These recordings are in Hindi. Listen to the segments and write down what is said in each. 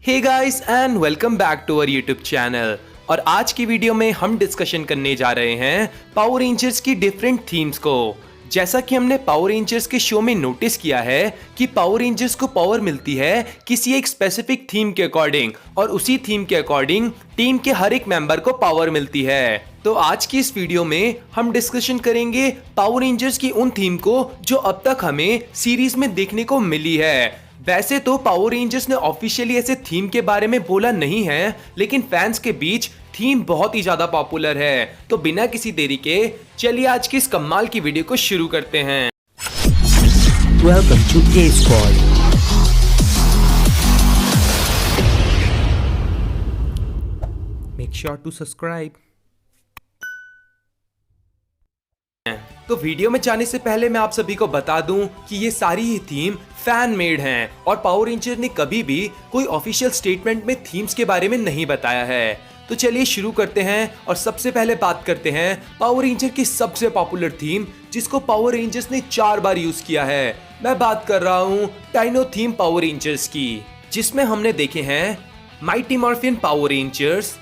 Hey guys and welcome back to our YouTube channel. और आज की वीडियो में हम डिस्कशन करने जा रहे हैं पावर रेंजर्स की डिफरेंट थीम्स को। जैसा कि हमने पावर रेंजर्स के शो में नोटिस किया है कि पावर रेंजर्स को पावर मिलती है किसी एक स्पेसिफिक थीम के अकॉर्डिंग, और उसी थीम के अकॉर्डिंग टीम के हर एक मेंबर को पावर मिलती है। तो आज की इस वीडियो में हम डिस्कशन करेंगे पावर रेंजर्स की उन थीम को जो अब तक हमें सीरीज में देखने को मिली है। वैसे तो पावर रेंजर्स ने ऑफिशियली ऐसे थीम के बारे में बोला नहीं है, लेकिन फैंस के बीच थीम बहुत ही ज्यादा पॉपुलर है। तो बिना किसी देरी के चलिए आज की इस कमाल की वीडियो को शुरू करते हैं। Welcome to A Squad. Make sure to subscribe. तो वीडियो में जाने से पहले मैं आप सभी को बता दूं कि ये सारी ही थीम फैन मेड हैं और पावर रेंजर ने कभी भी कोई ऑफिशियल स्टेटमेंट में थीम्स के बारे में नहीं बताया है। तो चलिए शुरू करते हैं और सबसे पहले बात करते हैं पावर रेंजर की सबसे पॉपुलर थीम, जिसको पावर रेंजर्स ने 4 बार यूज किया है। मैं बात कर रहा हूँ डायनो थीम पावर रेंजर्स की, जिसमें हमने देखे हैं mighty morphin power rangers,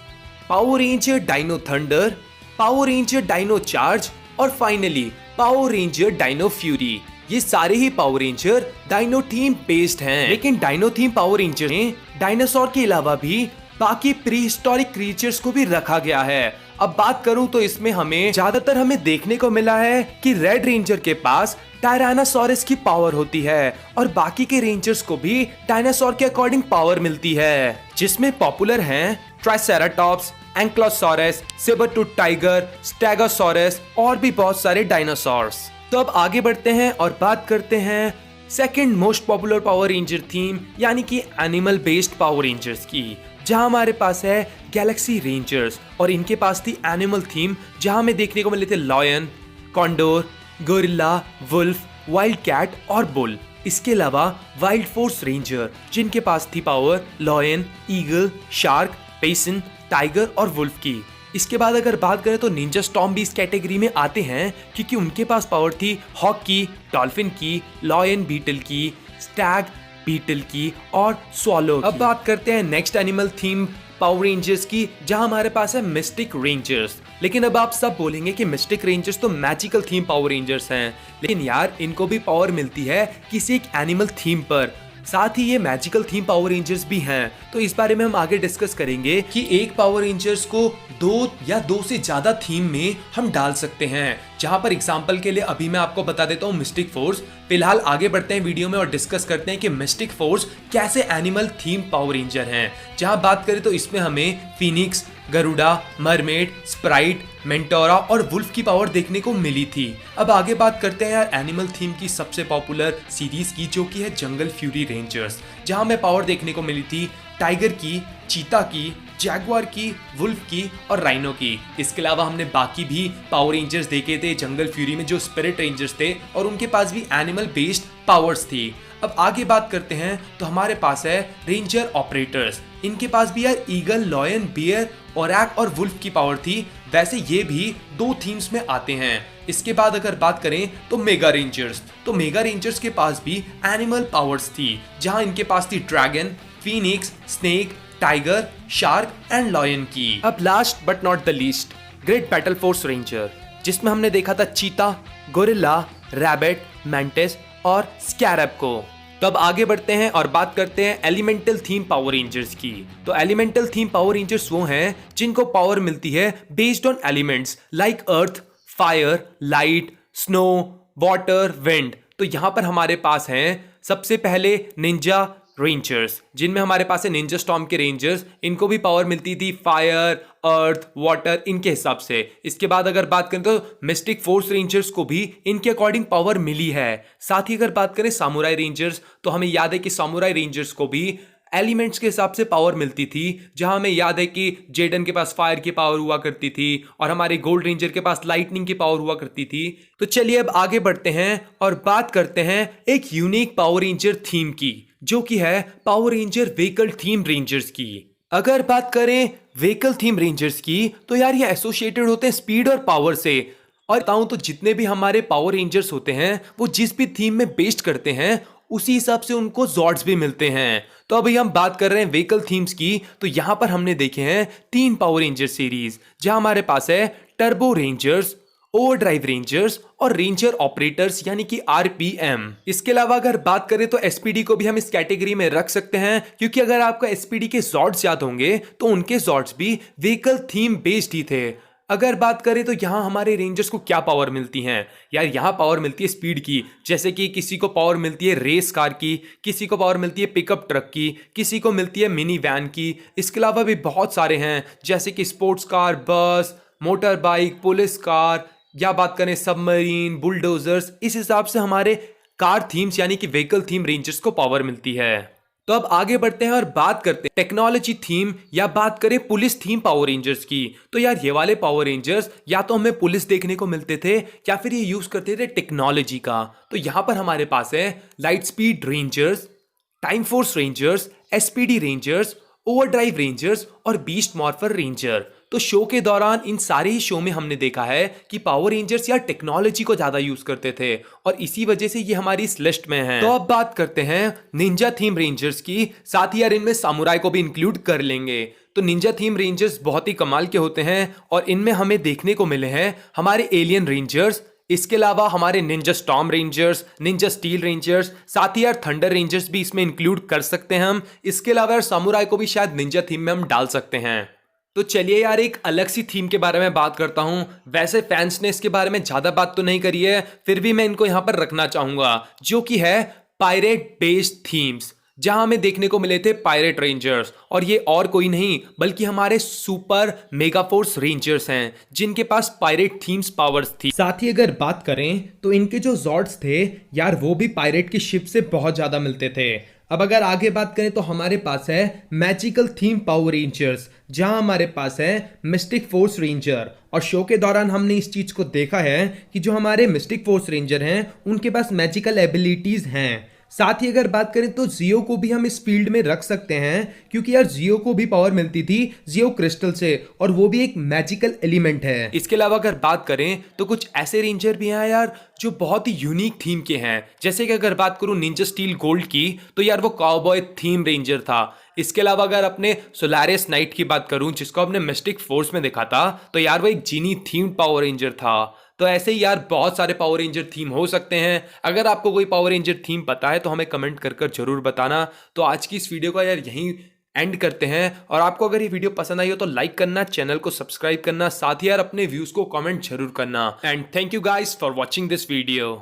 power ranger dino thunder, power ranger dino charge और finally power ranger dino fury. ये सारे ही power ranger dino theme based हैं। लेकिन डायनो थीम पावर रेंजर में डायनासोर के अलावा भी बाकी प्री हिस्टोरिक क्रीचर्स को भी रखा गया है। अब बात करूं तो इसमें हमें देखने को मिला है कि रेड रेंजर के पास टायरानासोरस की पावर होती है और बाकी के रेंजर्स को भी डायनासोर के अकॉर्डिंग पावर मिलती है, जिसमें पॉपुलर हैं ट्राइसेराटॉप्स, एंक्लोसोरस, सेबरटूथ टाइगर, स्टेगोसोरस और भी बहुत सारे डायनासोर्स। तो अब आगे बढ़ते हैं और बात करते हैं second most popular power ranger theme यानी कि एनिमल बेस्ड पावर रेंजर्स की, जहां हमारे पास है गैलेक्सी रेंजर्स और इनके पास थी एनिमल थीम, जहां हमें देखने को मिले थे lion, condor, gorilla, wolf, wild cat और बुल। इसके अलावा वाइल्ड फोर्स रेंजर, जिनके पास थी power lion, eagle, shark, bison, tiger और वुल्फ की। इसके बाद अगर बात करें तो निंजा स्टॉर्म भी इस कैटेगरी में आते हैं, क्योंकि उनके पास पावर थी हॉक की, डॉल्फिन की, लॉयन बीटल की, स्टैग बीटल की और स्वॉलो। अब बात करते हैं next animal theme power rangers की, जहां हमारे पास है मिस्टिक रेंजर्स। लेकिन अब आप सब बोलेंगे कि मिस्टिक रेंजर्स तो मैजिकल थीम पावर रेंजर्स हैं, लेकिन यार इनको भी पावर मिलती है किसी एक एनिमल थीम पर। साथ ही ये मैजिकल थीम पावर रेंजर्स भी हैं। तो इस बारे में हम आगे डिस्कस करेंगे कि एक पावर रेंजर्स को 2 या 2 से ज्यादा थीम में हम डाल सकते हैं। जहां पर एग्जांपल के लिए अभी मैं आपको बता देता हूं मिस्टिक फोर्स। फिलहाल आगे बढ़ते हैं वीडियो में और डिस्कस करते हैं कि मिस्टिक फोर्स कैसे एनिमल थीम पावर रेंजर हैं। जहां बात करें तो इसमें हमें फिनिक्स, गरुड़ा, मरमेड, स्प्राइट, मेंटोरा और वुल्फ की पावर देखने को मिली थी। अब आगे बात करते हैं यार एनिमल थीम की सबसे पॉपुलर सीरीज की, जो कि है जंगल फ्यूरी रेंजर्स, जहां हमें पावर देखने को मिली थी टाइगर की, चीता की, जैगुआर की, वुल्फ की और राइनो की। इसके अलावा हमने बाकी भी पावर रेंजर्स देखे थे जंगल फ्यूरी में, जो स्पिरिट रेंजर्स थे और उनके पास भी एनिमल बेस्ड पावर्स थी। अब आगे बात करते हैं तो हमारे पास है रेंजर ऑपरेटर्स। इनके पास भी यार ईगल, लॉयन, बियर, ओरैक और वुल्फ की पावर थी। वैसे ये भी 2 थीम्स में आते हैं। इसके बाद अगर बात करें तो मेगा रेंजर्स, तो मेगा रेंजर्स के पास भी एनिमल पावर्स थी, जहां इनके पास थी dragon, Phoenix, snake, tiger, shark and lion की। अब last but not the least great battle force ranger, जिसमें हमने देखा था चीता, गोरिल्ला, रैबिट, मैंटिस और स्कैरब को। तो अब आगे बढ़ते हैं और बात करते हैं एलिमेंटल थीम पावर रेंजर्स की। तो एलिमेंटल थीम पावर रेंजर्स वो हैं जिनको पावर मिलती है based on elements like earth, fire, light, snow, water, wind. तो यहाँ पर हमारे पास हैं सबसे पहले निंजा रेंजर्स, जिनमें हमारे पास है निंजा स्टॉर्म के रेंजर्स। इनको भी पावर मिलती थी फायर, अर्थ, वाटर इनके हिसाब से। इसके बाद अगर बात करें तो मिस्टिक फोर्स रेंजर्स को भी इनके अकॉर्डिंग पावर मिली है। साथ ही अगर बात करें सामुराई रेंजर्स, तो हमें याद है कि सामुराई रेंजर्स को भी एलिमेंट्स के हिसाब से पावर मिलती थी, जहां हमें याद है कि जेडन के पास फायर की पावर हुआ करती थी और हमारे गोल्ड रेंजर के पास लाइटनिंग की पावर हुआ करती थी। तो चलिए अब आगे बढ़ते हैं और बात करते हैं एक यूनिक पावर रेंजर थीम की, जो कि है power ranger vehicle theme rangers की। अगर बात करें व्हीकल थीम रेंजर्स की, तो यार ये एसोसिएटेड होते हैं स्पीड और पावर से। और बताऊं तो जितने भी हमारे पावर रेंजर्स होते हैं वो जिस भी थीम में बेस्ड करते हैं उसी हिसाब से उनको जॉर्ड्स भी मिलते हैं। तो अभी हम बात कर रहे हैं व्हीकल थीम्स की, तो यहाँ पर हमने देखे हैं 3 पावर रेंजर सीरीज, जहां हमारे पास है टर्बो रेंजर्स, ओवरड्राइव रेंजर्स और रेंजर ऑपरेटर्स यानी कि आरपीएम। इसके अलावा अगर बात करें तो एसपीडी को भी हम इस कैटेगरी में रख सकते हैं, क्योंकि अगर आपको एसपीडी के जॉर्ड्स याद होंगे तो उनके जॉर्ड्स भी व्हीकल थीम बेस्ड ही थे। अगर बात करें तो यहाँ हमारे रेंजर्स को क्या पावर मिलती हैं यार, यहाँ पावर मिलती है स्पीड की, जैसे कि किसी को पावर मिलती है रेस कार की, किसी को पावर मिलती है पिकअप ट्रक की, किसी को मिलती है मिनी वैन की। इसके अलावा भी बहुत सारे हैं, जैसे कि स्पोर्ट्स कार, बस, मोटर बाइक, पुलिस कार, या बात करें सबमरीन, बुलडोजर्स। इस हिसाब से हमारे कार थीम्स यानी कि व्हीकल थीम रेंजर्स को पावर मिलती है। तो अब आगे बढ़ते हैं और बात करते हैं टेक्नोलॉजी थीम या बात करें पुलिस थीम पावर रेंजर्स की। तो यार ये वाले पावर रेंजर्स या तो हमें पुलिस देखने को मिलते थे या फिर ये यूज करते थे टेक्नोलॉजी का। तो यहां पर हमारे पास है light speed rangers, time force rangers, SPD rangers, overdrive rangers और बीस्ट मॉर्फर रेंजर। तो शो के दौरान इन सारे ही शो में हमने देखा है कि पावर रेंजर्स या टेक्नोलॉजी को ज्यादा यूज करते थे और इसी वजह से ये हमारी इस लिस्ट में है। तो अब बात करते हैं निंजा थीम रेंजर्स की, साथ ही यार इनमें सामुराई को भी इंक्लूड कर लेंगे। तो निंजा थीम रेंजर्स बहुत ही कमाल के होते हैं और इनमें हमें देखने को मिले हैं हमारे एलियन रेंजर्स, इसके अलावा हमारे Ninja storm rangers, Ninja steel rangers, साथ ही यार थंडर रेंजर्स भी इसमें इंक्लूड कर सकते हैं हम। इसके अलावा यार सामुराई को भी शायद निंजा थीम में हम डाल सकते हैं। तो चलिए यार एक अलग सी थीम के बारे में बात करता हूं। वैसे फैंस ने इसके बारे में ज्यादा बात तो नहीं करी है, फिर भी मैं इनको यहां पर रखना चाहूंगा, जो कि है पायरेट बेस्ड थीम्स, जहां हमें देखने को मिले थे पायरेट रेंजर्स। और ये और कोई नहीं बल्कि हमारे सुपर मेगा फोर्स रेंजर्स हैं, जिनके पास पायरेट थीम्स पावर्स थी। साथ ही अगर बात करें तो इनके जो जॉर्ड्स थे यार वो भी पायरेट की शिप से बहुत ज्यादा मिलते थे। अब अगर आगे बात करें तो हमारे पास है मैजिकल थीम पावर रेंजर्स, जहां हमारे पास है मिस्टिक फोर्स रेंजर। और शो के दौरान हमने इस चीज को देखा है कि जो हमारे मिस्टिक फोर्स रेंजर हैं उनके पास मैजिकल एबिलिटीज हैं। साथ ही अगर बात करें तो जियो को भी हम इस फील्ड में रख सकते हैं, क्योंकि यार जियो को भी पावर मिलती थी जियो क्रिस्टल से और वो भी एक मैजिकल एलिमेंट है। इसके अलावा अगर बात करें तो कुछ ऐसे रेंजर भी हैं यार जो बहुत ही यूनिक थीम के हैं, जैसे कि अगर बात करूं निंजा स्टील गोल्ड की, तो यार वो काउबॉय थीम रेंजर था। इसके अलावा अगर अपने सोलारिस नाइट की बात करूं, जिसको अपने मिस्टिक फोर्स में देखा था, तो यार वो एक जीनी थीम पावर रेंजर था। तो ऐसे ही यार बहुत सारे पावर रेंजर थीम हो सकते हैं। अगर आपको कोई पावर रेंजर थीम पता है तो हमें कमेंट कर जरूर बताना। तो आज की इस वीडियो को यार यहीं एंड करते हैं, और आपको अगर ये वीडियो पसंद आई हो तो लाइक करना, चैनल को सब्सक्राइब करना, साथ ही यार अपने व्यूज को कमेंट जरूर करना। And thank you guys for watching this video.